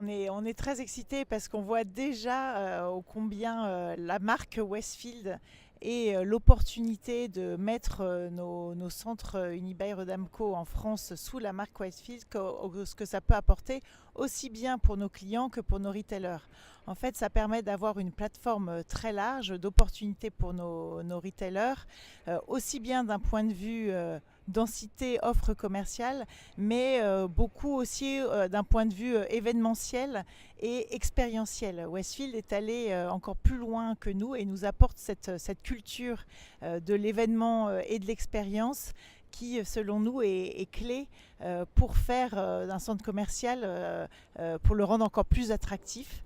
On est très excités parce qu'on voit déjà ô combien la marque Westfield et l'opportunité de mettre nos centres Unibail-Rodamco en France sous la marque Westfield, ce que ça peut apporter aussi bien pour nos clients que pour nos retailers. En fait, ça permet d'avoir une plateforme très large d'opportunités pour nos retailers, aussi bien d'un point de vue densité offre commerciale, mais beaucoup aussi d'un point de vue événementiel et expérientiel. Westfield est allé encore plus loin que nous et nous apporte cette culture de l'événement et de l'expérience qui, selon nous, est clé pour faire d'un centre commercial, pour le rendre encore plus attractif.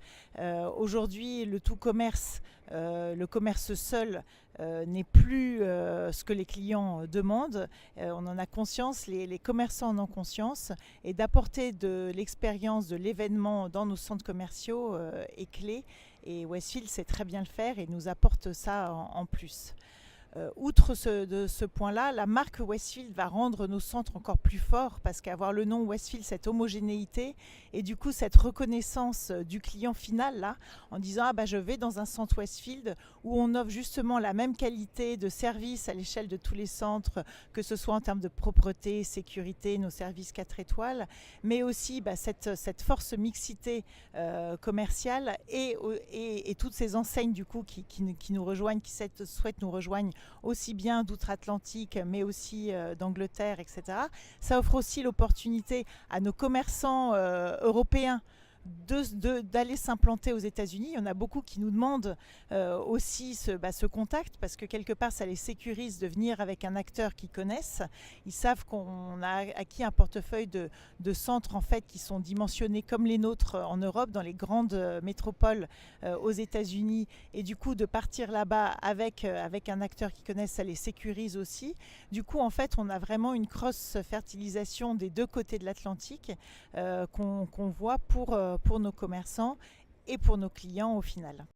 Aujourd'hui, le tout commerce, le commerce seul, n'est plus ce que les clients demandent. On en a conscience, les commerçants en ont conscience, et d'apporter de l'expérience, de l'événement dans nos centres commerciaux est clé. Et Westfield sait très bien le faire et nous apporte ça en plus. Outre de ce point-là, la marque Westfield va rendre nos centres encore plus forts parce qu'avoir le nom Westfield, cette homogénéité et du coup cette reconnaissance du client final là, en disant ah bah je vais dans un centre Westfield où on offre justement la même qualité de service à l'échelle de tous les centres, que ce soit en termes de propreté, sécurité, nos services 4 étoiles, mais aussi bah, cette force mixité commerciale et toutes ces enseignes du coup qui nous rejoignent, qui souhaitent nous rejoindre aussi bien d'outre-Atlantique, mais aussi d'Angleterre, etc. Ça offre aussi l'opportunité à nos commerçants européens d'aller s'implanter aux États-Unis. Il y en a beaucoup qui nous demandent aussi ce contact parce que quelque part ça les sécurise de venir avec un acteur qu'ils connaissent. Ils savent qu'on a acquis un portefeuille de centres en fait qui sont dimensionnés comme les nôtres en Europe, dans les grandes métropoles aux États-Unis, et du coup de partir là-bas avec un acteur qu'ils connaissent, ça les sécurise aussi. Du coup en fait on a vraiment une cross-fertilisation des deux côtés de l'Atlantique qu'on voit pour nos commerçants et pour nos clients au final.